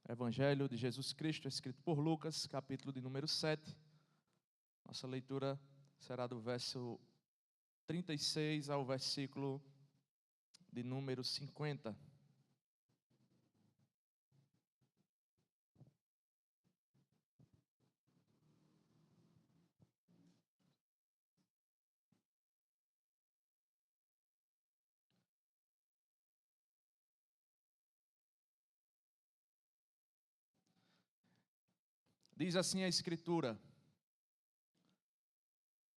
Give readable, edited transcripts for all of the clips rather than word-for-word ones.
Evangelho de Jesus Cristo, escrito por Lucas, capítulo de número 7. Nossa leitura será do verso 36 ao versículo de número 50. Diz assim a Escritura: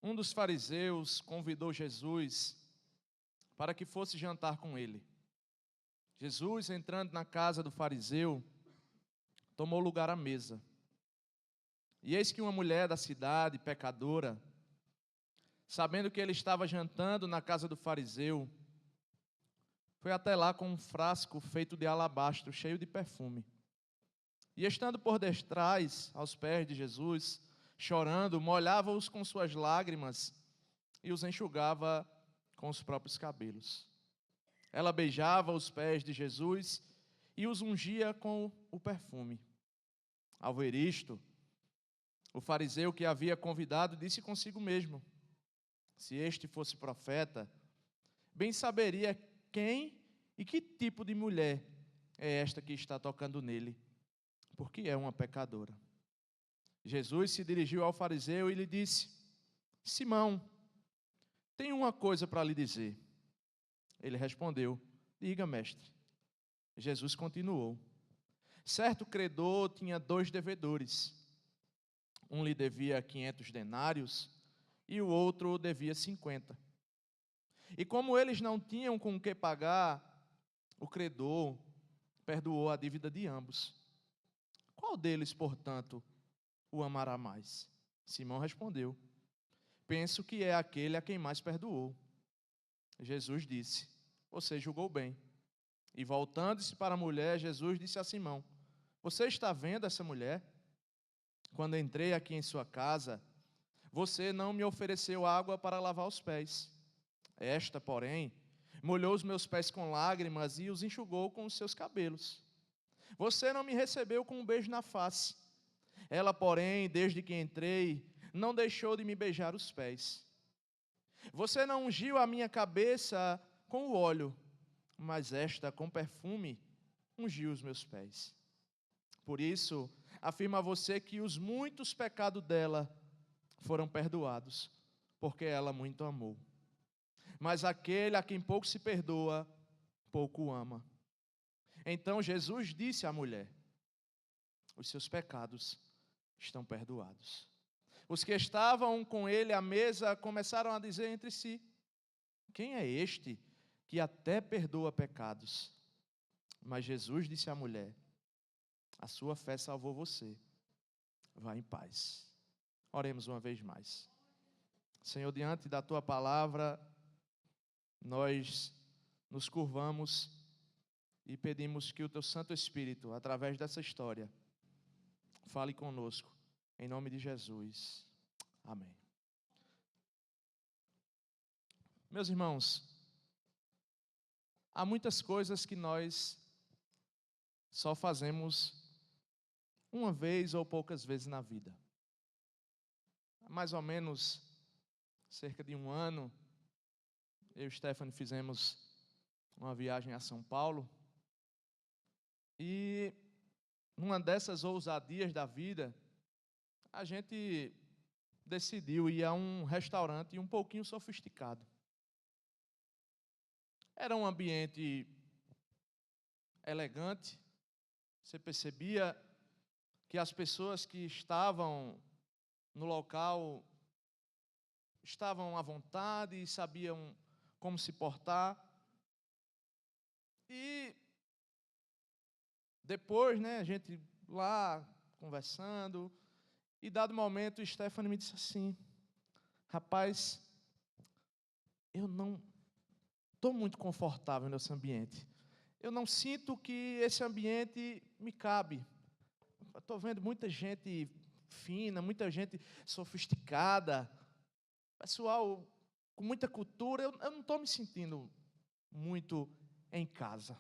um dos fariseus convidou Jesus para que fosse jantar com ele. Jesus, entrando na casa do fariseu, tomou lugar à mesa. E eis que uma mulher da cidade, pecadora, sabendo que ele estava jantando na casa do fariseu, foi até lá com um frasco feito de alabastro, cheio de perfume. E estando por detrás, aos pés de Jesus, chorando, molhava-os com suas lágrimas e os enxugava com os próprios cabelos. Ela beijava os pés de Jesus e os ungia com o perfume. Ao ver isto, o fariseu que havia convidado disse consigo mesmo: se este fosse profeta, bem saberia quem e que tipo de mulher é esta que está tocando nele, porque é uma pecadora. Jesus se dirigiu ao fariseu e lhe disse: Simão, tenho uma coisa para lhe dizer. Ele respondeu: diga, mestre. Jesus continuou: certo credor tinha 2 devedores. Um lhe devia 500 denários e o outro devia 50. E como eles não tinham com o que pagar, o credor perdoou a dívida de ambos. Qual deles, portanto, o amará mais? Simão respondeu: penso que é aquele a quem mais perdoou. Jesus disse: você julgou bem. E voltando-se para a mulher, Jesus disse a Simão: você está vendo essa mulher? Quando entrei aqui em sua casa, você não me ofereceu água para lavar os pés. Esta, porém, molhou os meus pés com lágrimas e os enxugou com os seus cabelos. Você não me recebeu com um beijo na face. Ela, porém, desde que entrei, não deixou de me beijar os pés. Você não ungiu a minha cabeça com o óleo, mas esta, com perfume, ungiu os meus pés. Por isso, afirmo a você que os muitos pecados dela foram perdoados, porque ela muito amou. Mas aquele a quem pouco se perdoa, pouco ama. Então Jesus disse à mulher: os seus pecados estão perdoados. Os que estavam com ele à mesa começaram a dizer entre si: quem é este que até perdoa pecados? Mas Jesus disse à mulher: a sua fé salvou você. Vá em paz. Oremos uma vez mais. Senhor, diante da tua palavra, nós nos curvamos e pedimos que o teu Santo Espírito, através dessa história, fale conosco, em nome de Jesus. Amém. Meus irmãos, há muitas coisas que nós só fazemos uma vez ou poucas vezes na vida. Há mais ou menos cerca de 1 ano, eu e Stephanie fizemos uma viagem a São Paulo e numa dessas ousadias da vida, a gente decidiu ir a um restaurante um pouquinho sofisticado. Era um ambiente elegante, você percebia que as pessoas que estavam no local estavam à vontade e sabiam como se portar. E depois, a gente lá conversando, e dado momento, Stephanie me disse assim: rapaz, eu não estou muito confortável nesse ambiente. Eu não sinto que esse ambiente me cabe. Estou vendo muita gente fina, muita gente sofisticada, pessoal com muita cultura. Eu não estou me sentindo muito em casa.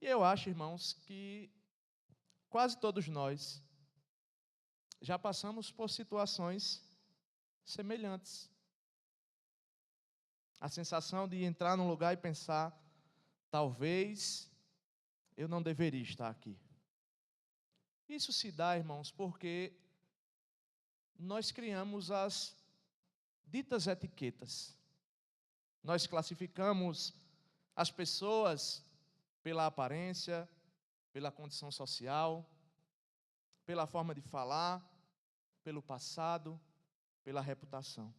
E eu acho, irmãos, que quase todos nós já passamos por situações semelhantes. A sensação de entrar num lugar e pensar, talvez eu não deveria estar aqui. Isso se dá, irmãos, porque nós criamos as ditas etiquetas. Nós classificamos as pessoas pela aparência, pela condição social, pela forma de falar, pelo passado, pela reputação.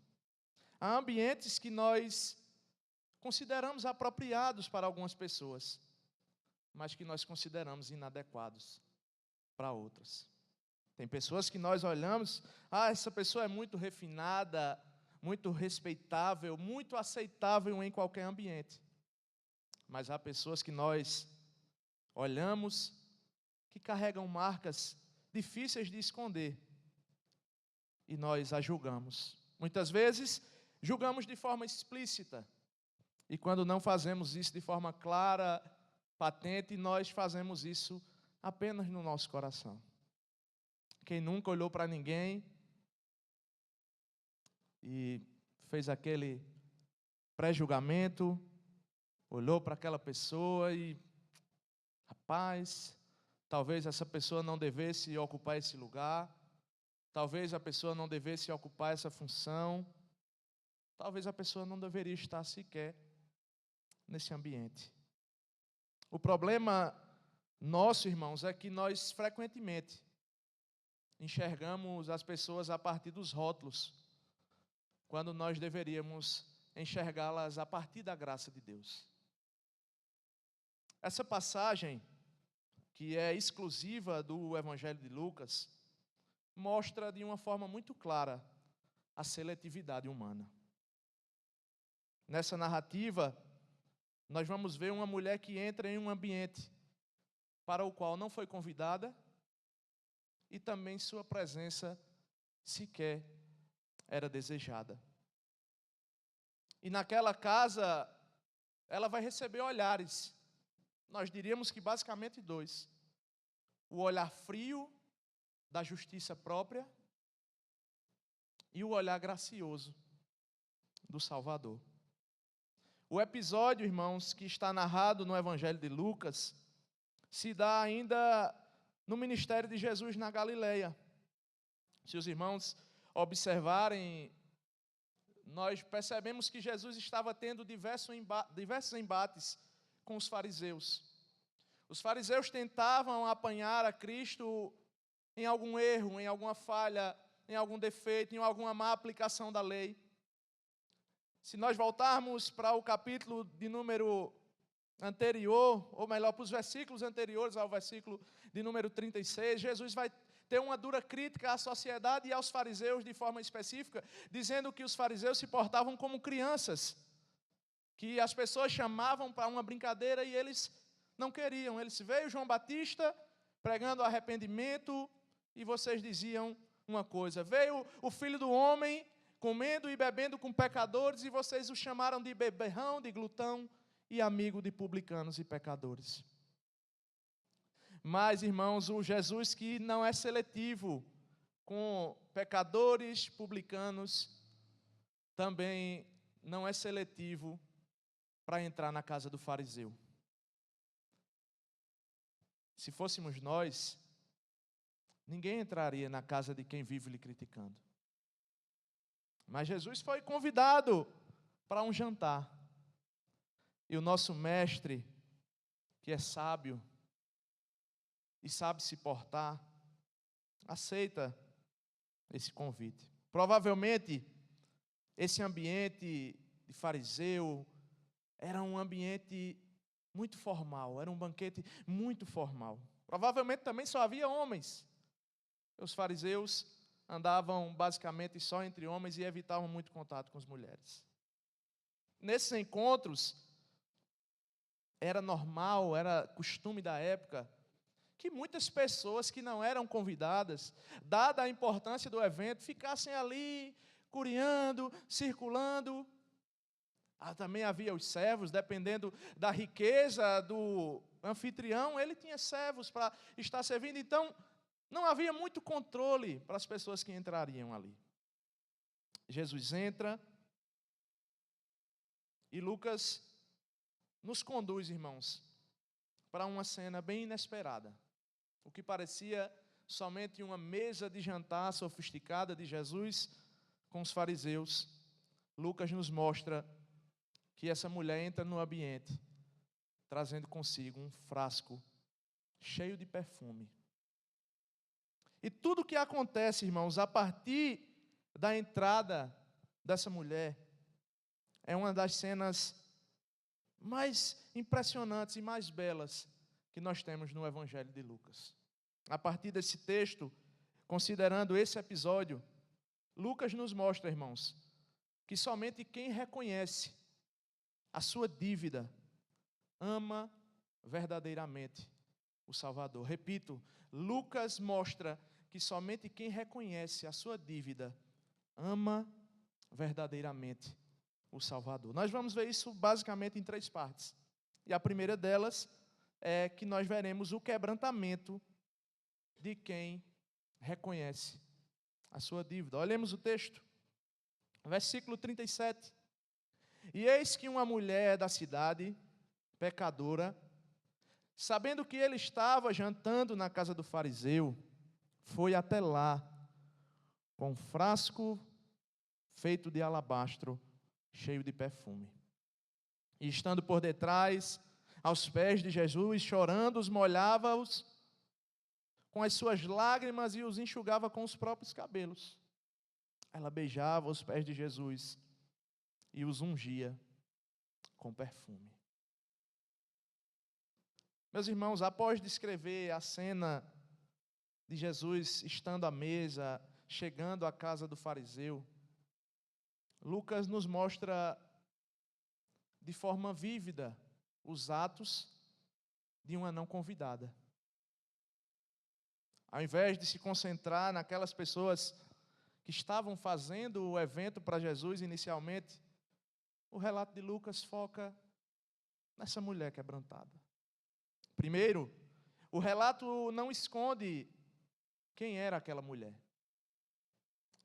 Há ambientes que nós consideramos apropriados para algumas pessoas, mas que nós consideramos inadequados para outras. Tem pessoas que nós olhamos, essa pessoa é muito refinada, muito respeitável, muito aceitável em qualquer ambiente. Mas há pessoas que nós olhamos que carregam marcas difíceis de esconder e nós a julgamos. Muitas vezes, julgamos de forma explícita. E quando não fazemos isso de forma clara, patente, nós fazemos isso apenas no nosso coração. Quem nunca olhou para ninguém e fez aquele pré-julgamento, olhou para aquela pessoa e, rapaz, talvez essa pessoa não devesse ocupar esse lugar, talvez a pessoa não devesse ocupar essa função, talvez a pessoa não deveria estar sequer nesse ambiente. O problema nosso, irmãos, é que nós frequentemente enxergamos as pessoas a partir dos rótulos, quando nós deveríamos enxergá-las a partir da graça de Deus. Essa passagem, que é exclusiva do Evangelho de Lucas, mostra de uma forma muito clara a seletividade humana. Nessa narrativa, nós vamos ver uma mulher que entra em um ambiente para o qual não foi convidada e também sua presença sequer era desejada. E naquela casa, ela vai receber olhares. Nós diríamos que basicamente dois. O olhar frio da justiça própria e o olhar gracioso do Salvador. O episódio, irmãos, que está narrado no Evangelho de Lucas, se dá ainda no ministério de Jesus na Galileia. Se os irmãos observarem, nós percebemos que Jesus estava tendo diversos embates com os fariseus. Os fariseus tentavam apanhar a Cristo em algum erro, em alguma falha, em algum defeito, em alguma má aplicação da lei. Se nós voltarmos para o capítulo de número anterior, ou melhor, para os versículos anteriores ao versículo de número 36, Jesus vai ter uma dura crítica à sociedade e aos fariseus de forma específica, dizendo que os fariseus se portavam como crianças, que as pessoas chamavam para uma brincadeira e eles não queriam. Veio João Batista pregando arrependimento e vocês diziam uma coisa. Veio o Filho do Homem comendo e bebendo com pecadores e vocês o chamaram de beberrão, de glutão e amigo de publicanos e pecadores. Mas, irmãos, o Jesus que não é seletivo com pecadores, publicanos, também não é seletivo para entrar na casa do fariseu. Se fôssemos nós, ninguém entraria na casa de quem vive lhe criticando. Mas Jesus foi convidado para um jantar. E o nosso mestre, que é sábio e sabe se portar, aceita esse convite. Provavelmente, esse ambiente de fariseu era um ambiente muito formal, era um banquete muito formal. Provavelmente também só havia homens. Os fariseus andavam basicamente só entre homens e evitavam muito contato com as mulheres. Nesses encontros, era normal, era costume da época, que muitas pessoas que não eram convidadas, dada a importância do evento, ficassem ali, curiando, circulando. Também havia os servos, dependendo da riqueza do anfitrião, ele tinha servos para estar servindo, então não havia muito controle para as pessoas que entrariam ali. Jesus entra e Lucas nos conduz, irmãos, para uma cena bem inesperada. O que parecia somente uma mesa de jantar sofisticada de Jesus com os fariseus, Lucas nos mostra que essa mulher entra no ambiente, trazendo consigo um frasco cheio de perfume. E tudo o que acontece, irmãos, a partir da entrada dessa mulher, é uma das cenas mais impressionantes e mais belas que nós temos no Evangelho de Lucas. A partir desse texto, considerando esse episódio, Lucas nos mostra, irmãos, que somente quem reconhece a sua dívida ama verdadeiramente o Salvador. Repito, Lucas mostra que somente quem reconhece a sua dívida ama verdadeiramente o Salvador. Nós vamos ver isso basicamente em 3 partes. E a primeira delas é que nós veremos o quebrantamento de quem reconhece a sua dívida. Olhemos o texto, versículo 37. E eis que uma mulher da cidade, pecadora, sabendo que ele estava jantando na casa do fariseu, foi até lá, com um frasco feito de alabastro, cheio de perfume. E estando por detrás, aos pés de Jesus, chorando, os molhava-os com as suas lágrimas e os enxugava com os próprios cabelos. Ela beijava os pés de Jesus e os ungia com perfume. Meus irmãos, após descrever a cena de Jesus estando à mesa, chegando à casa do fariseu, Lucas nos mostra de forma vívida os atos de uma não convidada. Ao invés de se concentrar naquelas pessoas que estavam fazendo o evento para Jesus inicialmente, o relato de Lucas foca nessa mulher quebrantada. Primeiro, o relato não esconde quem era aquela mulher.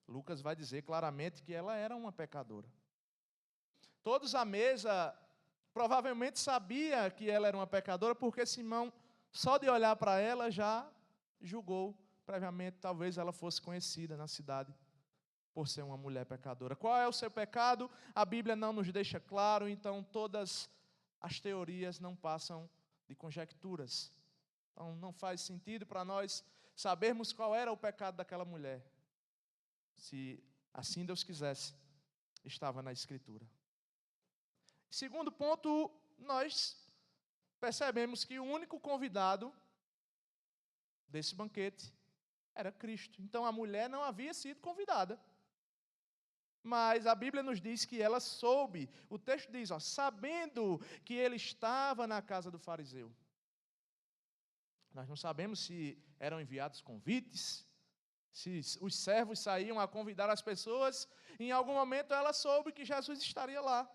Lucas vai dizer claramente que ela era uma pecadora. Todos à mesa provavelmente sabiam que ela era uma pecadora, porque Simão, só de olhar para ela, já julgou previamente, talvez ela fosse conhecida na cidade por ser uma mulher pecadora. Qual é o seu pecado? A Bíblia não nos deixa claro, então todas as teorias não passam de conjecturas. Então não faz sentido para nós sabermos qual era o pecado daquela mulher. Se assim Deus quisesse, estava na Escritura. Segundo ponto, nós percebemos que o único convidado desse banquete era Cristo. Então a mulher não havia sido convidada. Mas a Bíblia nos diz que ela soube, o texto diz, sabendo que ele estava na casa do fariseu. Nós não sabemos se eram enviados convites, se os servos saíam a convidar as pessoas. Em algum momento ela soube que Jesus estaria lá.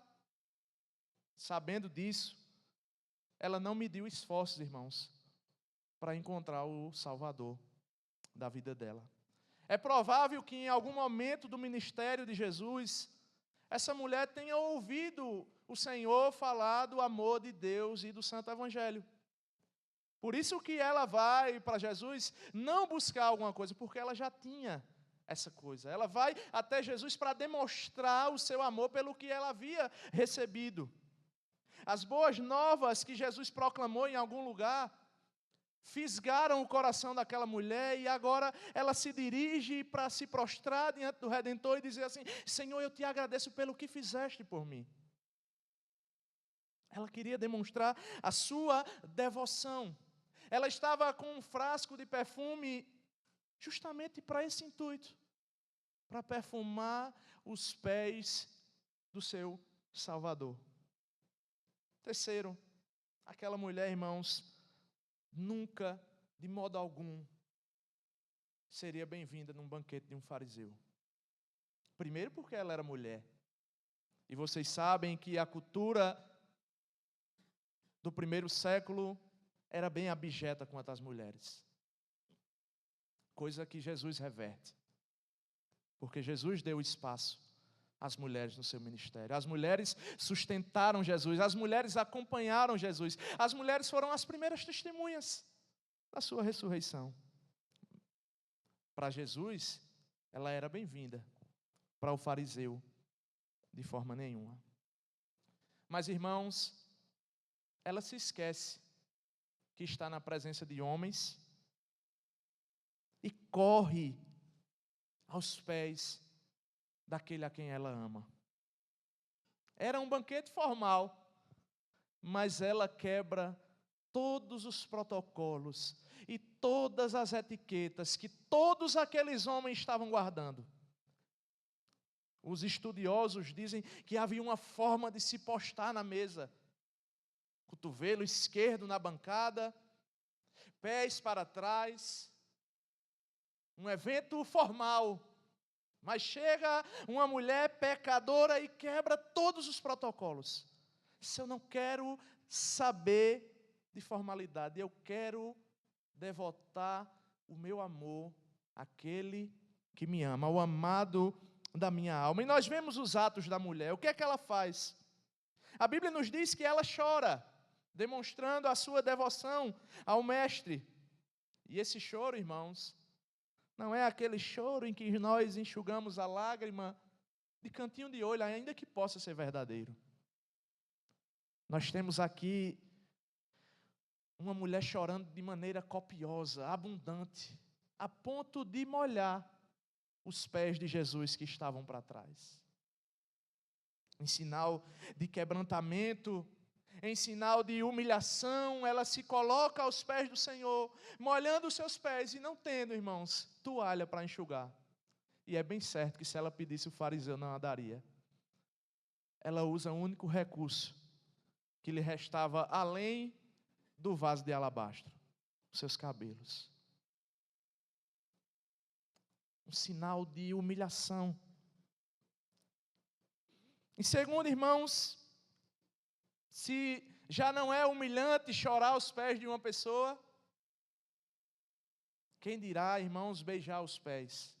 Sabendo disso, ela não mediu esforços, irmãos, para encontrar o Salvador da vida dela. É provável que em algum momento do ministério de Jesus, essa mulher tenha ouvido o Senhor falar do amor de Deus e do Santo Evangelho. Por isso que ela vai para Jesus não buscar alguma coisa, porque ela já tinha essa coisa. Ela vai até Jesus para demonstrar o seu amor pelo que ela havia recebido. As boas novas que Jesus proclamou em algum lugar fisgaram o coração daquela mulher, e agora ela se dirige para se prostrar diante do Redentor e dizer assim: Senhor, eu te agradeço pelo que fizeste por mim. Ela queria demonstrar a sua devoção. Ela estava com um frasco de perfume justamente para esse intuito, para perfumar os pés do seu Salvador. Terceiro, aquela mulher, irmãos, nunca, de modo algum, seria bem-vinda num banquete de um fariseu. Primeiro porque ela era mulher. E vocês sabem que a cultura do primeiro século era bem abjeta quanto as mulheres. Coisa que Jesus reverte. Porque Jesus deu espaço às mulheres no seu ministério. As mulheres sustentaram Jesus, as mulheres acompanharam Jesus. As mulheres foram as primeiras testemunhas da sua ressurreição. Para Jesus, ela era bem-vinda. Para o fariseu, de forma nenhuma. Mas, irmãos, ela se esquece que está na presença de homens e corre aos pés daquele a quem ela ama. Era um banquete formal, mas ela quebra todos os protocolos e todas as etiquetas que todos aqueles homens estavam guardando. Os estudiosos dizem que havia uma forma de se postar na mesa. Cotovelo esquerdo na bancada, pés para trás. Um evento formal. Mas chega uma mulher pecadora e quebra todos os protocolos. Se eu não quero saber de formalidade, eu quero devotar o meu amor àquele que me ama, ao amado da minha alma. E nós vemos os atos da mulher. O que é que ela faz? A Bíblia nos diz que ela chora, demonstrando a sua devoção ao Mestre. E esse choro, irmãos, não é aquele choro em que nós enxugamos a lágrima de cantinho de olho, ainda que possa ser verdadeiro. Nós temos aqui uma mulher chorando de maneira copiosa, abundante, a ponto de molhar os pés de Jesus que estavam para trás. Em sinal de quebrantamento, em sinal de humilhação, ela se coloca aos pés do Senhor, molhando os seus pés e não tendo, irmãos, toalha para enxugar. E é bem certo que se ela pedisse, o fariseu não a daria. Ela usa o único recurso que lhe restava além do vaso de alabastro, os seus cabelos. Um sinal de humilhação. Em segundo, irmãos, se já não é humilhante chorar aos pés de uma pessoa, quem dirá, irmãos, beijar os pés?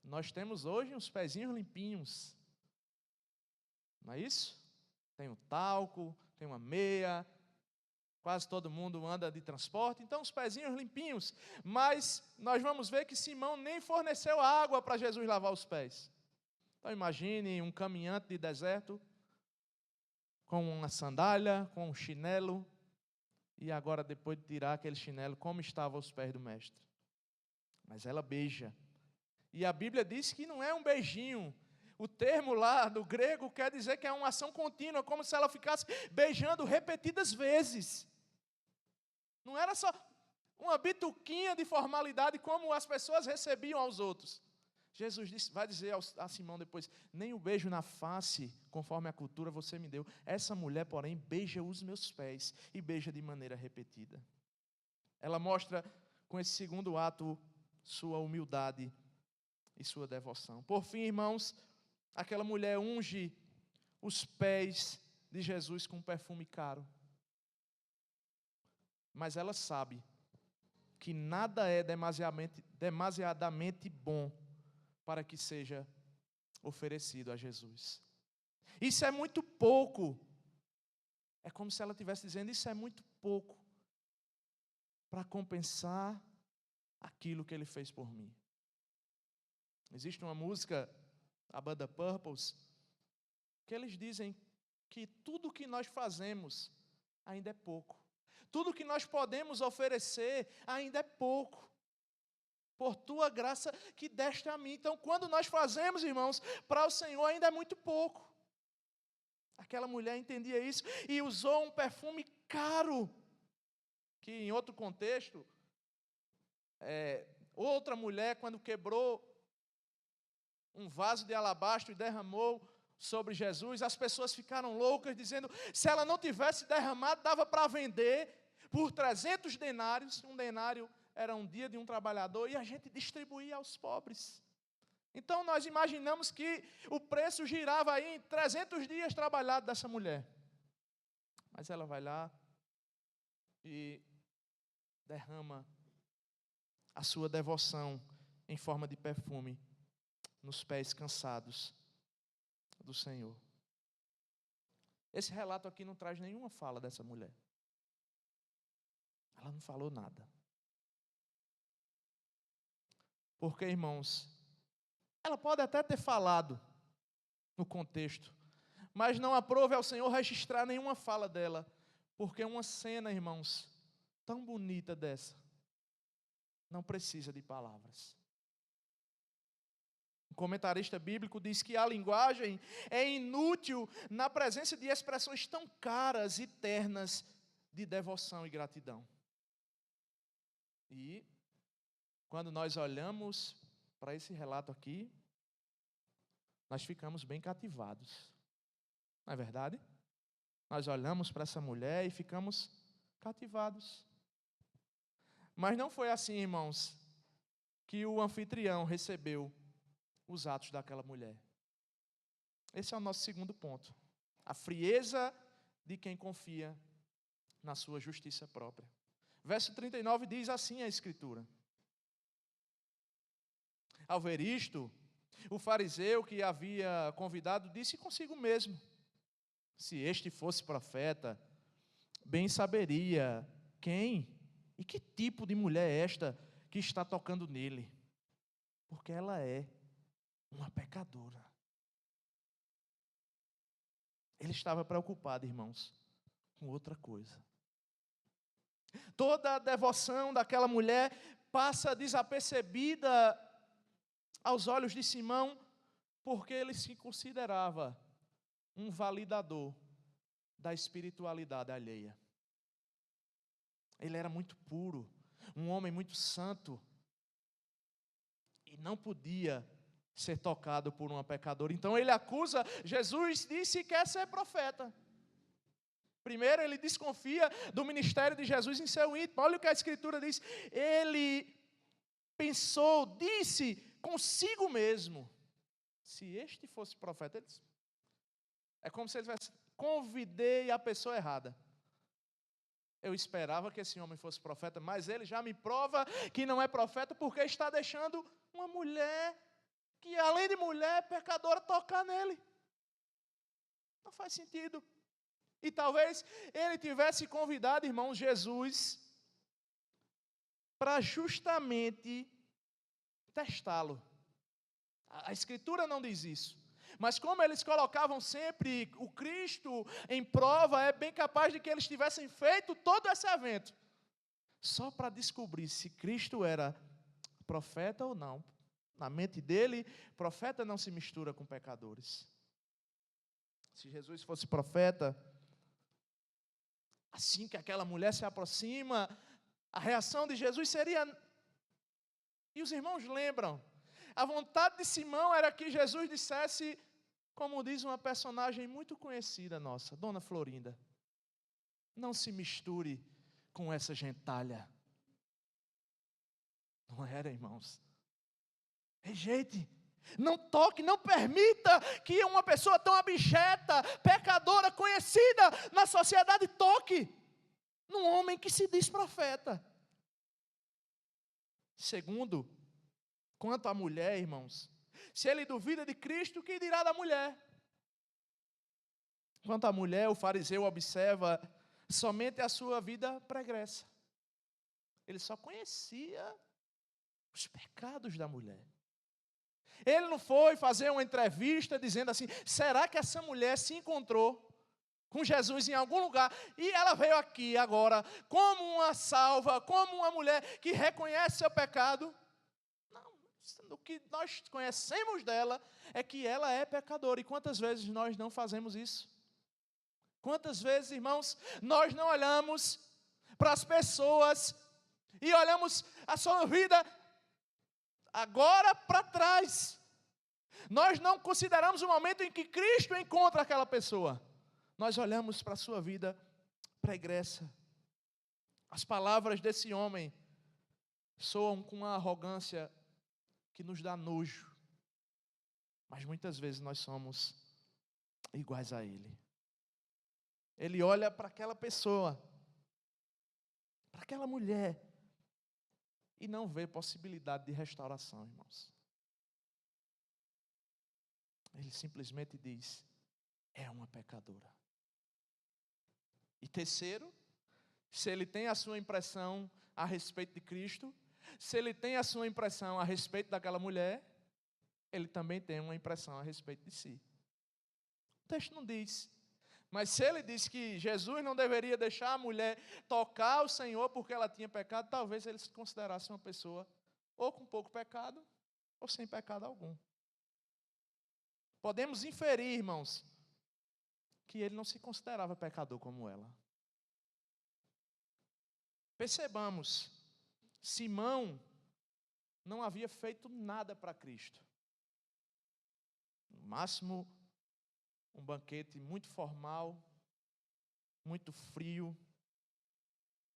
Nós temos hoje uns pezinhos limpinhos, não é isso? Tem um talco, tem uma meia, quase todo mundo anda de transporte, então os pezinhos limpinhos. Mas nós vamos ver que Simão nem forneceu água para Jesus lavar os pés. Então imagine um caminhante de deserto, com uma sandália, com um chinelo, e agora depois de tirar aquele chinelo, como estavam os pés do mestre? Mas ela beija. E a Bíblia diz que não é um beijinho. O termo lá do grego quer dizer que é uma ação contínua, como se ela ficasse beijando repetidas vezes. Não era só uma bituquinha de formalidade como as pessoas recebiam aos outros. Jesus vai dizer a Simão depois, nem o beijo na face, conforme a cultura, você me deu. Essa mulher, porém, beija os meus pés e beija de maneira repetida. Ela mostra com esse segundo ato sua humildade e sua devoção. Por fim, irmãos, aquela mulher unge os pés de Jesus com um perfume caro. Mas ela sabe que nada é demasiadamente bom para que seja oferecido a Jesus. Isso é muito pouco. É como se ela estivesse dizendo, isso é muito pouco para compensar aquilo que Ele fez por mim. Existe uma música, a banda Purples, que eles dizem que tudo que nós fazemos ainda é pouco. Tudo que nós podemos oferecer ainda é pouco. Por tua graça que deste a mim. Então, quando nós fazemos, irmãos, para o Senhor ainda é muito pouco. Aquela mulher entendia isso e usou um perfume caro, que em outro contexto, outra mulher, quando quebrou um vaso de alabastro e derramou sobre Jesus, as pessoas ficaram loucas, dizendo, se ela não tivesse derramado, dava para vender por 300 denários, um denário era um dia de um trabalhador, e a gente distribuía aos pobres. Então nós imaginamos que o preço girava aí em 300 dias trabalhados dessa mulher. Mas ela vai lá e derrama a sua devoção em forma de perfume nos pés cansados do Senhor. Esse relato aqui não traz nenhuma fala dessa mulher. Ela não falou nada. Porque, irmãos, ela pode até ter falado no contexto, mas não aprove ao Senhor registrar nenhuma fala dela, porque uma cena, irmãos, tão bonita dessa, não precisa de palavras. O comentarista bíblico diz que a linguagem é inútil na presença de expressões tão caras e ternas de devoção e gratidão. E quando nós olhamos para esse relato aqui, nós ficamos bem cativados. Não é verdade? Nós olhamos para essa mulher e ficamos cativados. Mas não foi assim, irmãos, que o anfitrião recebeu os atos daquela mulher. Esse é o nosso segundo ponto. A frieza de quem confia na sua justiça própria. Verso 39 diz assim a Escritura: ao ver isto, o fariseu que havia convidado disse consigo mesmo: se este fosse profeta, bem saberia quem e que tipo de mulher é esta que está tocando nele, porque ela é uma pecadora. Ele estava preocupado, irmãos, com outra coisa. Toda a devoção daquela mulher passa desapercebida aos olhos de Simão, porque ele se considerava um validador da espiritualidade alheia. Ele era muito puro, um homem muito santo, e não podia ser tocado por uma pecadora. Então ele acusa Jesus de se quer ser profeta. Primeiro, ele desconfia do ministério de Jesus em seu íntimo. Olha o que a Escritura diz. Ele pensou, disse consigo mesmo: se este fosse profeta, ele disse, é como se ele tivesse: convidei a pessoa errada. Eu esperava que esse homem fosse profeta, mas ele já me prova que não é profeta, porque está deixando uma mulher, que além de mulher, é pecadora, tocar nele. Não faz sentido. E talvez ele tivesse convidado, irmãos, Jesus para justamente testá-lo. A Escritura não diz isso. Mas como eles colocavam sempre o Cristo em prova, é bem capaz de que eles tivessem feito todo esse evento só para descobrir se Cristo era profeta ou não. Na mente dele, profeta não se mistura com pecadores. Se Jesus fosse profeta, assim que aquela mulher se aproxima, a reação de Jesus seria... E os irmãos lembram, a vontade de Simão era que Jesus dissesse, como diz uma personagem muito conhecida nossa, Dona Florinda: não se misture com essa gentalha. Não era, irmãos? Rejeite, não toque, não permita que uma pessoa tão abjeta, pecadora, conhecida na sociedade, toque num homem que se diz profeta. Segundo, quanto à mulher, irmãos, se ele duvida de Cristo, o que dirá da mulher? Quanto à mulher, o fariseu observa somente a sua vida pregressa. Ele só conhecia os pecados da mulher. Ele não foi fazer uma entrevista dizendo assim: será que essa mulher se encontrou com Jesus em algum lugar e ela veio aqui agora como uma salva, como uma mulher que reconhece seu pecado? Não, o que nós conhecemos dela é que ela é pecadora. E quantas vezes nós não fazemos isso? Quantas vezes, irmãos, nós não olhamos para as pessoas e olhamos a sua vida agora para trás. Nós não consideramos o momento em que Cristo encontra aquela pessoa. Nós olhamos para a sua vida pregressa. As palavras desse homem soam com uma arrogância que nos dá nojo. Mas muitas vezes nós somos iguais a ele. Ele olha para aquela pessoa aquela mulher e não vê possibilidade de restauração, irmãos. Ele simplesmente diz: é uma pecadora. E terceiro, se ele tem a sua impressão a respeito de Cristo, se ele tem a sua impressão a respeito daquela mulher, ele também tem uma impressão a respeito de si. O texto não diz. Mas se ele diz que Jesus não deveria deixar a mulher tocar o Senhor porque ela tinha pecado, talvez ele se considerasse uma pessoa ou com pouco pecado ou sem pecado algum. Podemos inferir, irmãos, que ele não se considerava pecador como ela. Percebamos, Simão não havia feito nada para Cristo. No máximo, um banquete muito formal, muito frio,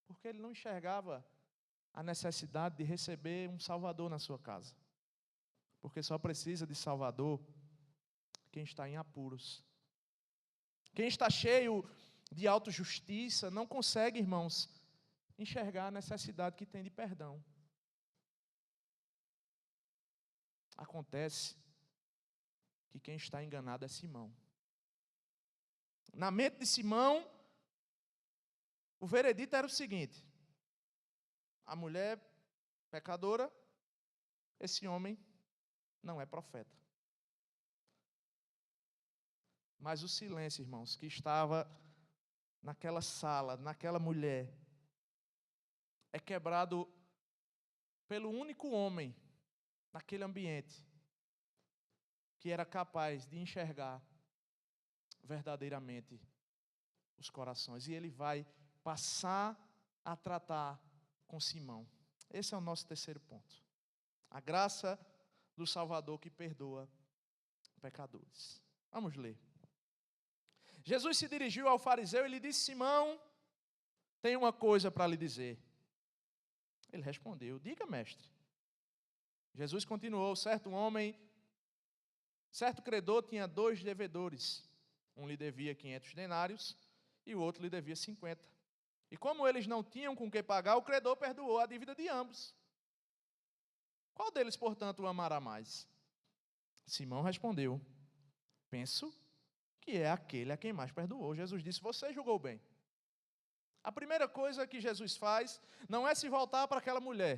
porque ele não enxergava a necessidade de receber um Salvador na sua casa. Porque só precisa de Salvador quem está em apuros. Quem está cheio de autojustiça não consegue, irmãos, enxergar a necessidade que tem de perdão. Acontece que quem está enganado é Simão. Na mente de Simão, o veredito era o seguinte: a mulher pecadora, esse homem não é profeta. Mas o silêncio, irmãos, que estava naquela sala, naquela mulher, é quebrado pelo único homem naquele ambiente que era capaz de enxergar verdadeiramente os corações. E ele vai passar a tratar com Simão. Esse é o nosso terceiro ponto. A graça do Salvador que perdoa pecadores. Vamos ler. Jesus se dirigiu ao fariseu e lhe disse: Simão, tenho uma coisa para lhe dizer. Ele respondeu: diga, mestre. Jesus continuou: certo credor tinha 2 devedores. Um lhe devia 500 denários e o outro lhe devia 50. E como eles não tinham com que pagar, o credor perdoou a dívida de ambos. Qual deles, portanto, o amará mais? Simão respondeu: penso que é aquele a quem mais perdoou. Jesus disse: você julgou bem. A primeira coisa que Jesus faz não é se voltar para aquela mulher.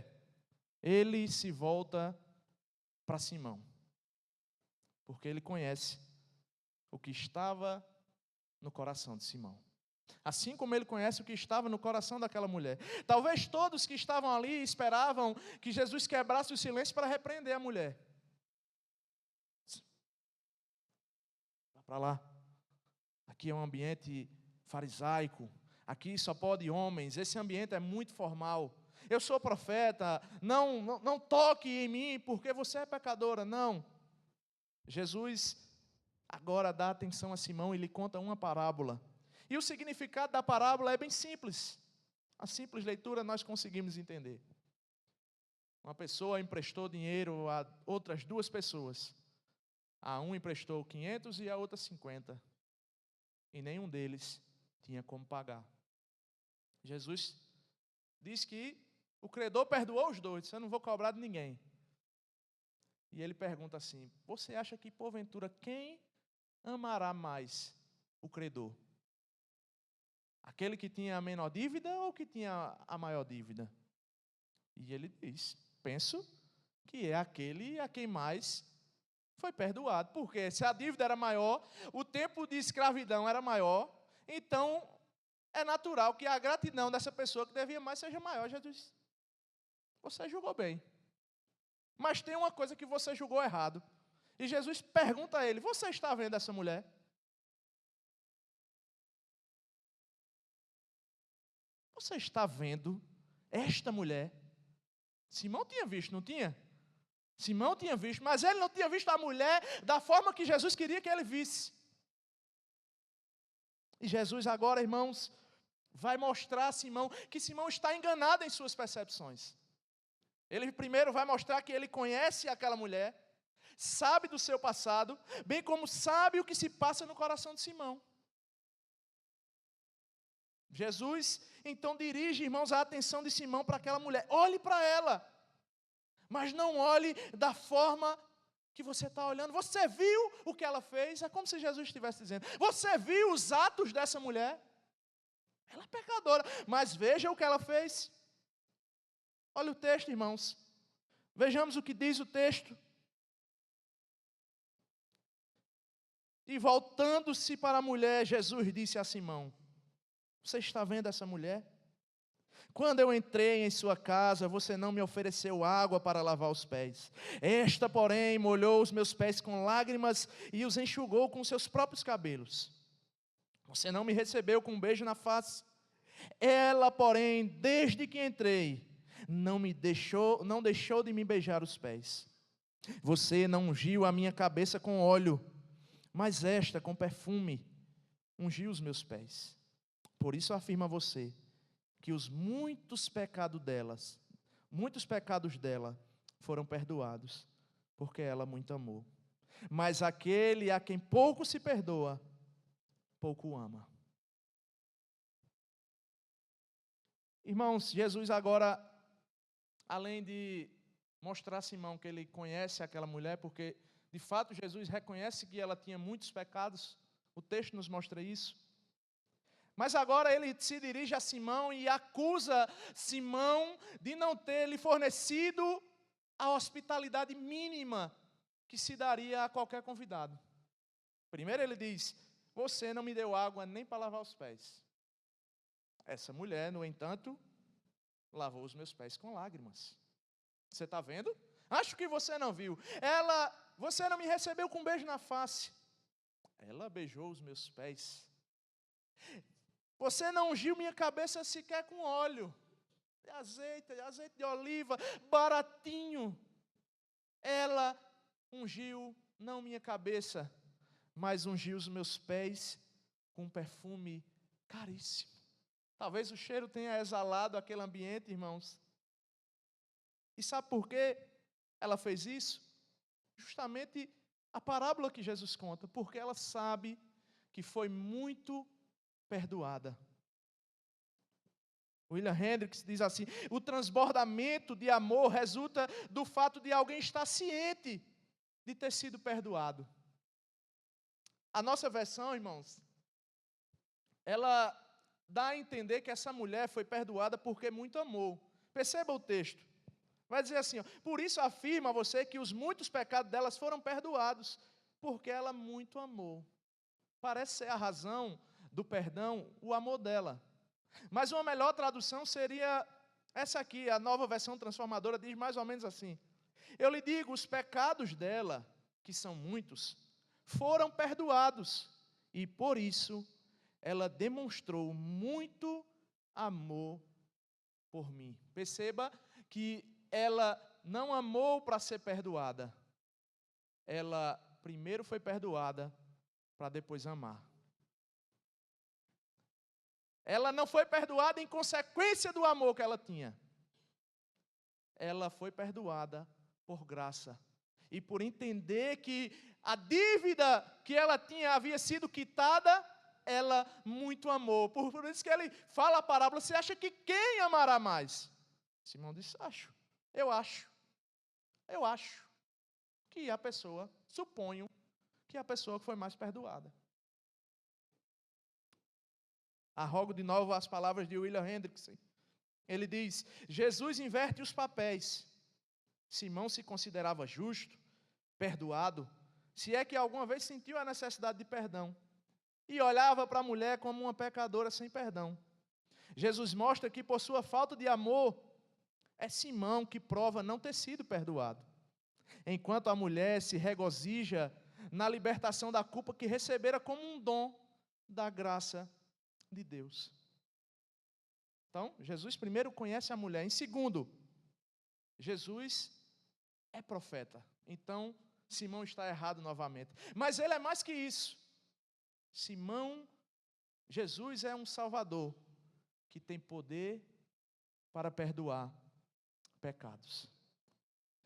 Ele se volta para Simão. Porque ele conhece o que estava no coração de Simão. Assim como ele conhece o que estava no coração daquela mulher. Talvez todos que estavam ali esperavam que Jesus quebrasse o silêncio para repreender a mulher. Vá para lá. Aqui é um ambiente farisaico. Aqui só pode homens. Esse ambiente é muito formal. Eu sou profeta. Não toque em mim porque você é pecadora. Não. Jesus agora dá atenção a Simão e lhe conta uma parábola. E o significado da parábola é bem simples. A simples leitura nós conseguimos entender. Uma pessoa emprestou dinheiro a outras 2 pessoas. A um emprestou 500 e a outra 50. E nenhum deles tinha como pagar. Jesus diz que o credor perdoou os 2. Eu não vou cobrar de ninguém. E ele pergunta assim: você acha que porventura quem amará mais o credor? Aquele que tinha a menor dívida ou que tinha a maior dívida? E ele diz: penso que é aquele a quem mais foi perdoado. Porque se a dívida era maior, o tempo de escravidão era maior, então é natural que a gratidão dessa pessoa que devia mais seja maior. Jesus, você julgou bem. Mas tem uma coisa que você julgou errado. E Jesus pergunta a ele: você está vendo essa mulher? Você está vendo esta mulher? Simão tinha visto, não tinha? Simão tinha visto, mas ele não tinha visto a mulher da forma que Jesus queria que ele visse. E Jesus agora, irmãos, vai mostrar a Simão que Simão está enganado em suas percepções. Ele primeiro vai mostrar que ele conhece aquela mulher, sabe do seu passado, bem como sabe o que se passa no coração de Simão. Jesus então dirige, irmãos, a atenção de Simão para aquela mulher. Olhe para ela, mas não olhe da forma que você está olhando. Você viu o que ela fez? É como se Jesus estivesse dizendo: você viu os atos dessa mulher? Ela é pecadora, mas veja o que ela fez. Olha o texto, irmãos. Vejamos o que diz o texto. E voltando-se para a mulher, Jesus disse a Simão: você está vendo essa mulher? Quando eu entrei em sua casa, você não me ofereceu água para lavar os pés. Esta, porém, molhou os meus pés com lágrimas e os enxugou com seus próprios cabelos. Você não me recebeu com um beijo na face. Ela, porém, desde que entrei, não deixou de me beijar os pés. Você não ungiu a minha cabeça com óleo, mas esta, com perfume, ungiu os meus pés. Por isso afirma a você que os muitos pecados dela foram perdoados, porque ela muito amou. Mas aquele a quem pouco se perdoa, pouco ama. Irmãos, Jesus agora, além de mostrar a Simão que ele conhece aquela mulher, porque de fato Jesus reconhece que ela tinha muitos pecados, o texto nos mostra isso. Mas agora ele se dirige a Simão e acusa Simão de não ter lhe fornecido a hospitalidade mínima que se daria a qualquer convidado. Primeiro ele diz: você não me deu água nem para lavar os pés. Essa mulher, no entanto, lavou os meus pés com lágrimas. Você está vendo? Acho que você não viu. Você não me recebeu com um beijo na face. Ela beijou os meus pés. Você não ungiu minha cabeça sequer com óleo. Azeite de oliva, baratinho. Ela ungiu, não minha cabeça, mas ungiu os meus pés com um perfume caríssimo. Talvez o cheiro tenha exalado aquele ambiente, irmãos. E sabe por quê ela fez isso? Justamente a parábola que Jesus conta, porque ela sabe que foi muito perdoada. William Hendricks diz assim: o transbordamento de amor resulta do fato de alguém estar ciente de ter sido perdoado. A nossa versão, irmãos, ela dá a entender que essa mulher foi perdoada porque muito amou. Perceba o texto. Vai dizer assim: ó, por isso afirma a você que os muitos pecados delas foram perdoados, porque ela muito amou. Parece ser a razão do perdão, o amor dela. Mas uma melhor tradução seria essa aqui, a Nova Versão Transformadora diz mais ou menos assim: eu lhe digo, os pecados dela, que são muitos, foram perdoados, e por isso ela demonstrou muito amor por mim. Perceba que ela não amou para ser perdoada. Ela primeiro foi perdoada para depois amar. Ela não foi perdoada em consequência do amor que ela tinha. Ela foi perdoada por graça. E por entender que a dívida que ela tinha havia sido quitada, ela muito amou. Por isso que ele fala a parábola: você acha que quem amará mais? Simão disse: eu acho que a pessoa, suponho que a pessoa que foi mais perdoada. Arrogo de novo as palavras de William Hendricks. Ele diz: Jesus inverte os papéis. Simão se considerava justo, perdoado, se é que alguma vez sentiu a necessidade de perdão, e olhava para a mulher como uma pecadora sem perdão. Jesus mostra que por sua falta de amor, é Simão que prova não ter sido perdoado, enquanto a mulher se regozija na libertação da culpa que recebera como um dom da graça de Deus. Então, Jesus primeiro conhece a mulher. Em segundo, Jesus é profeta. Então, Simão está errado novamente. Mas ele é mais que isso. Jesus é um Salvador que tem poder para perdoar pecados.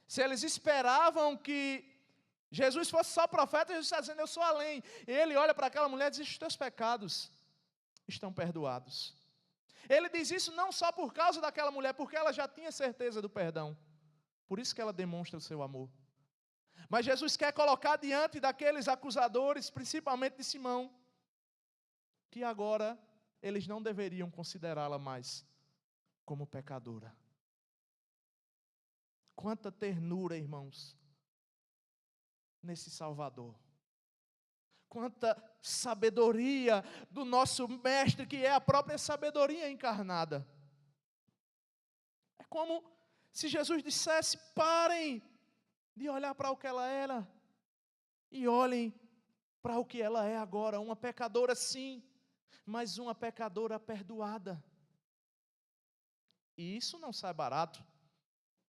Se eles esperavam que Jesus fosse só profeta, Jesus está dizendo: eu sou além. Ele olha para aquela mulher e diz: os teus pecados estão perdoados. Ele diz isso não só por causa daquela mulher, porque ela já tinha certeza do perdão. Por isso que ela demonstra o seu amor. Mas Jesus quer colocar diante daqueles acusadores, principalmente de Simão, que agora eles não deveriam considerá-la mais como pecadora. Quanta ternura, irmãos, nesse Salvador. Quanta sabedoria do nosso Mestre, que é a própria sabedoria encarnada. É como se Jesus dissesse: parem de olhar para o que ela era e olhem para o que ela é agora, uma pecadora sim, mas uma pecadora perdoada. E isso não sai barato.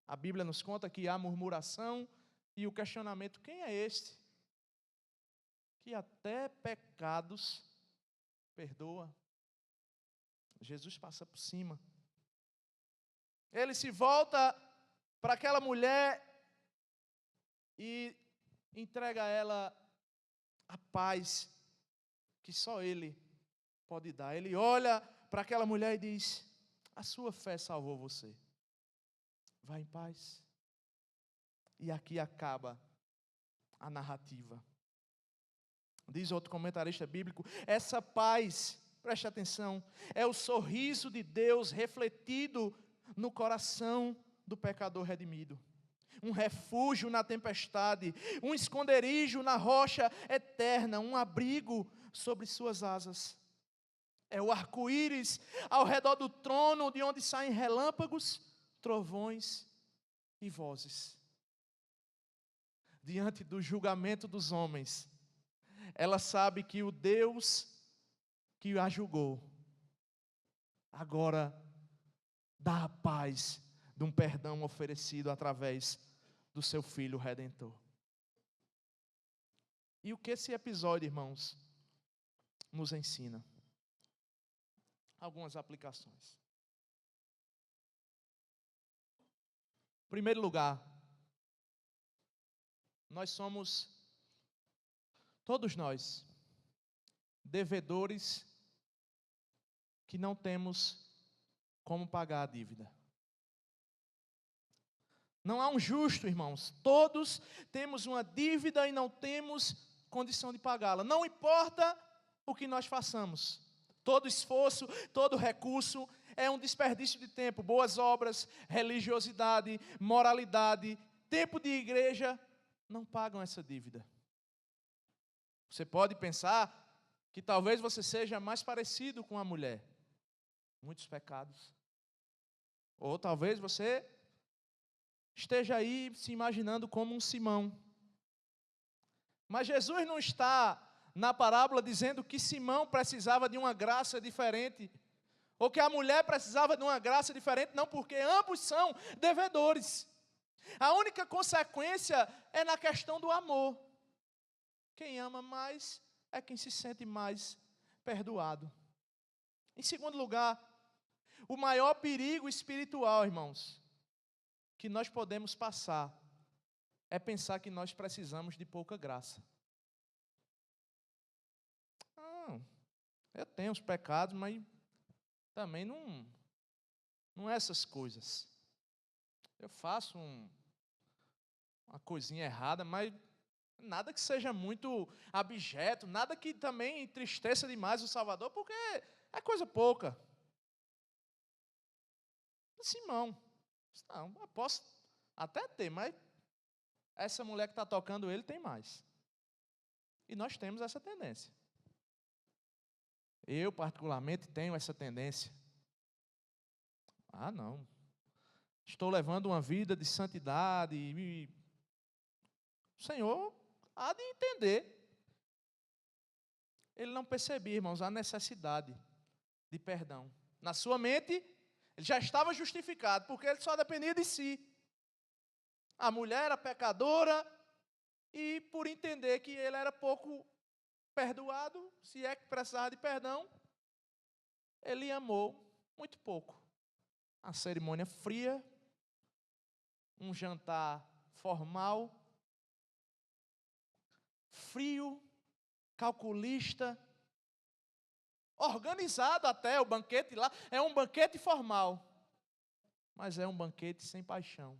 A Bíblia nos conta que há murmuração e o questionamento: quem é este que até pecados perdoa? Jesus passa por cima. Ele se volta para aquela mulher e entrega a ela a paz que só Ele pode dar. Ele olha para aquela mulher e diz: a sua fé salvou você. Vá em paz. E aqui acaba a narrativa. Diz outro comentarista bíblico: essa paz, preste atenção, é o sorriso de Deus refletido no coração do pecador redimido. Um refúgio na tempestade, um esconderijo na rocha eterna, um abrigo sobre suas asas. É o arco-íris ao redor do trono, de onde saem relâmpagos, trovões e vozes. Diante do julgamento dos homens, ela sabe que o Deus que a julgou, agora dá a paz de um perdão oferecido através do seu Filho Redentor. E o que esse episódio, irmãos, nos ensina? Algumas aplicações. Em primeiro lugar, nós somos, todos nós, devedores que não temos como pagar a dívida. Não há um justo, irmãos. Todos temos uma dívida e não temos condição de pagá-la. Não importa o que nós façamos. Todo esforço, todo recurso é um desperdício de tempo. Boas obras, religiosidade, moralidade, tempo de igreja não pagam essa dívida. Você pode pensar que talvez você seja mais parecido com a mulher. Muitos pecados. Ou talvez você esteja aí se imaginando como um Simão. Mas Jesus não está na parábola dizendo que Simão precisava de uma graça diferente, ou que a mulher precisava de uma graça diferente, não, porque ambos são devedores. A única consequência é na questão do amor. Quem ama mais é quem se sente mais perdoado. Em segundo lugar, o maior perigo espiritual, irmãos, que nós podemos passar é pensar que nós precisamos de pouca graça. Eu tenho os pecados, mas também não é essas coisas. Eu faço uma coisinha errada, mas nada que seja muito abjeto, nada que também entristeça demais o Salvador, porque é coisa pouca. Simão, não, eu posso até ter, mas essa mulher que está tocando ele tem mais. E nós temos essa tendência. Eu, particularmente, tenho essa tendência. Não. Estou levando uma vida de santidade. E o Senhor há de entender. Ele não percebia, irmãos, a necessidade de perdão. Na sua mente, ele já estava justificado, porque ele só dependia de si. A mulher era pecadora, e por entender que ele era pouco perdoado, se é que precisava de perdão, ele amou muito pouco. A cerimônia fria, um jantar formal, frio, calculista, organizado até, o banquete lá é um banquete formal, mas é um banquete sem paixão.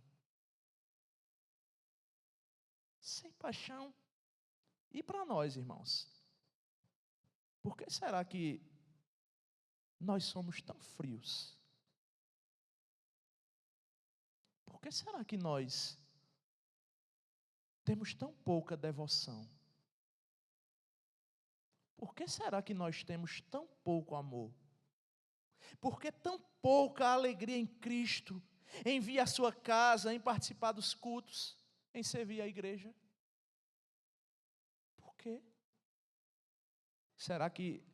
Sem paixão. E para nós, irmãos? Por que será que nós somos tão frios? Por que será que nós temos tão pouca devoção? Por que será que nós temos tão pouco amor? Por que tão pouca alegria em Cristo, em vir à sua casa, em participar dos cultos, em servir a igreja? Por quê? Será que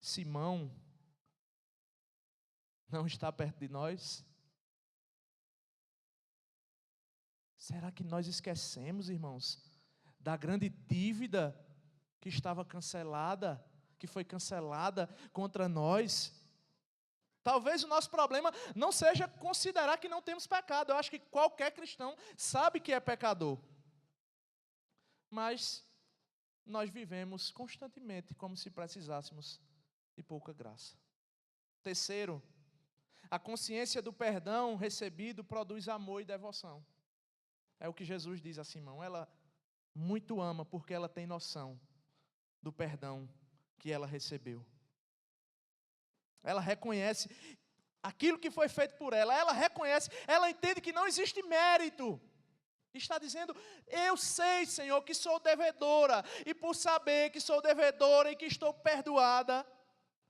Simão não está perto de nós? Será que nós esquecemos, irmãos, da grande dívida que estava cancelada, que foi cancelada contra nós? Talvez o nosso problema não seja considerar que não temos pecado. Eu acho que qualquer cristão sabe que é pecador. Mas nós vivemos constantemente como se precisássemos de pouca graça. Terceiro, a consciência do perdão recebido produz amor e devoção. É o que Jesus diz a Simão. Ela muito ama porque ela tem noção do perdão que ela recebeu. Ela reconhece aquilo que foi feito por ela. Ela reconhece, ela entende que não existe mérito. Está dizendo, eu sei, Senhor, que sou devedora. E por saber que sou devedora e que estou perdoada,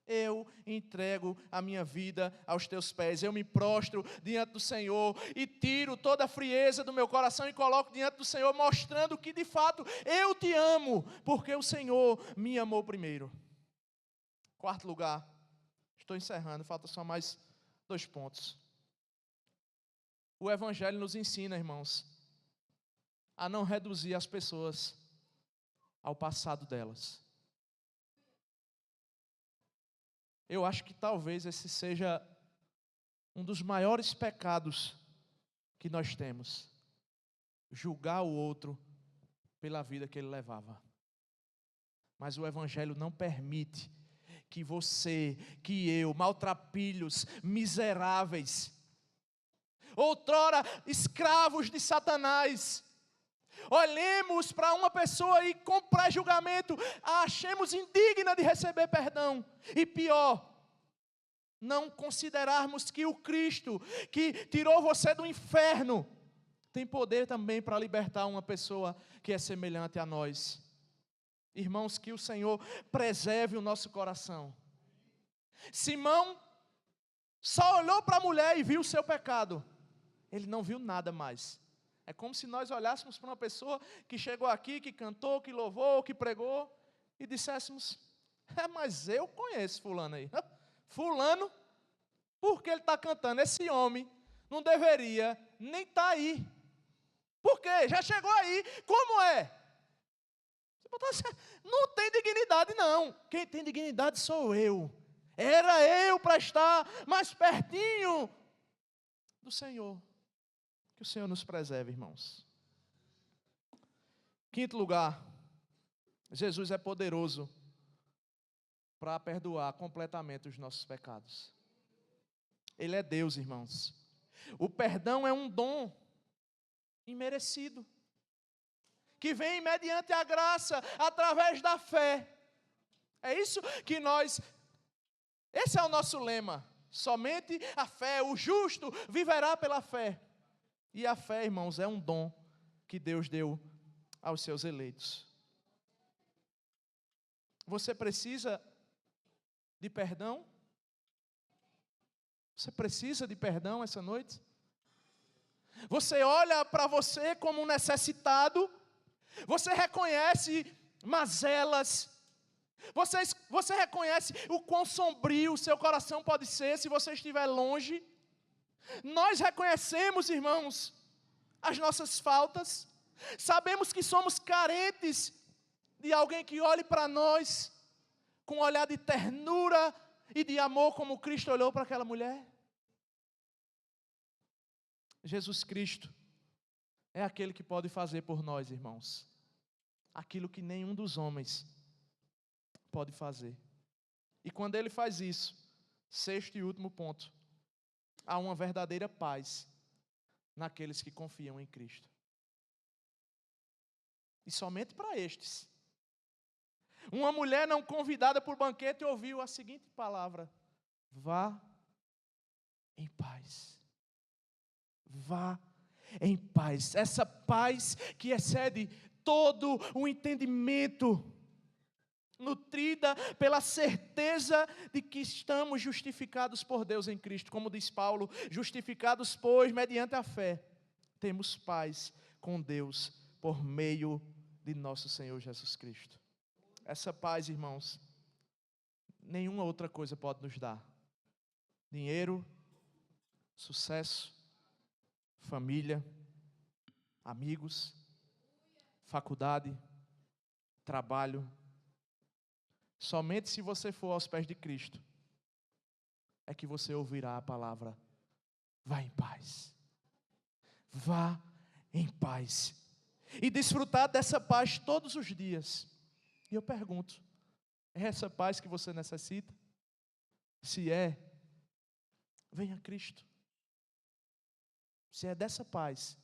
eu entrego a minha vida aos teus pés. Eu me prostro diante do Senhor e tiro toda a frieza do meu coração e coloco diante do Senhor, mostrando que de fato eu te amo, porque o Senhor me amou primeiro. Quarto lugar, estou encerrando, falta só mais 2 pontos. O Evangelho nos ensina, irmãos, a não reduzir as pessoas ao passado delas. Eu acho que talvez esse seja um dos maiores pecados que nós temos. Julgar o outro pela vida que ele levava. Mas o Evangelho não permite que você, que eu, maltrapilhos, miseráveis, outrora escravos de Satanás, olhemos para uma pessoa e com pré-julgamento a achemos indigna de receber perdão. E pior, não considerarmos que o Cristo que tirou você do inferno tem poder também para libertar uma pessoa que é semelhante a nós. Irmãos, que o Senhor preserve o nosso coração. Simão só olhou para a mulher e viu o seu pecado. Ele não viu nada mais. É como se nós olhássemos para uma pessoa que chegou aqui, que cantou, que louvou, que pregou, e disséssemos, mas eu conheço fulano aí. Fulano, porque ele está cantando, esse homem não deveria nem estar aí. Por quê? Já chegou aí, como é? Não tem dignidade não, quem tem dignidade sou eu. Era eu para estar mais pertinho do Senhor. Que o Senhor nos preserve, irmãos. Quinto lugar, Jesus é poderoso para perdoar completamente os nossos pecados. Ele é Deus, irmãos. O perdão é um dom imerecido, que vem mediante a graça, através da fé. É isso que esse é o nosso lema. Somente a fé, o justo viverá pela fé. E a fé, irmãos, é um dom que Deus deu aos seus eleitos. Você precisa de perdão? Você precisa de perdão essa noite? Você olha para você como um necessitado? Você reconhece mazelas? Você reconhece o quão sombrio o seu coração pode ser se você estiver longe? Nós reconhecemos, irmãos, as nossas faltas. Sabemos que somos carentes de alguém que olhe para nós com um olhar de ternura e de amor como Cristo olhou para aquela mulher. Jesus Cristo é aquele que pode fazer por nós, irmãos, aquilo que nenhum dos homens pode fazer. E quando ele faz isso, sexto e último ponto, há uma verdadeira paz naqueles que confiam em Cristo. E somente para estes. Uma mulher não convidada por banquete ouviu a seguinte palavra: vá em paz. Vá em paz. Essa paz que excede todo o entendimento, nutrida pela certeza de que estamos justificados por Deus em Cristo. Como diz Paulo, justificados, pois, mediante a fé, temos paz com Deus por meio de nosso Senhor Jesus Cristo. Essa paz, irmãos, nenhuma outra coisa pode nos dar. Dinheiro, sucesso, família, amigos, faculdade, trabalho. Somente se você for aos pés de Cristo é que você ouvirá a palavra: vá em paz. Vá em paz. E desfrutar dessa paz todos os dias. E eu pergunto, é essa paz que você necessita? Se é, venha a Cristo. Se é dessa paz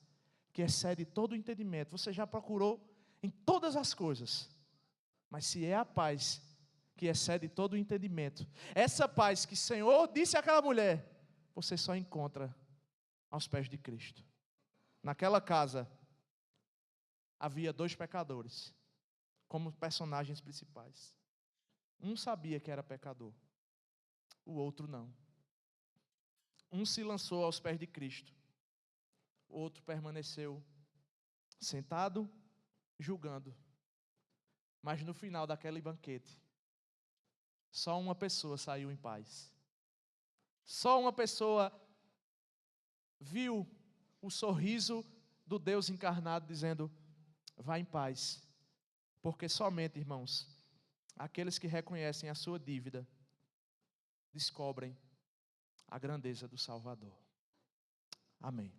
que excede todo o entendimento, você já procurou em todas as coisas. Mas se é a paz que excede todo o entendimento, essa paz que o Senhor disse àquela mulher, você só encontra aos pés de Cristo. Naquela casa havia 2 pecadores como personagens principais. Um sabia que era pecador, o outro não. Um se lançou aos pés de Cristo, o outro permaneceu sentado, julgando. Mas no final daquele banquete, só uma pessoa saiu em paz. Só uma pessoa viu o sorriso do Deus encarnado dizendo: vá em paz. Porque somente, irmãos, aqueles que reconhecem a sua dívida descobrem a grandeza do Salvador. Amém.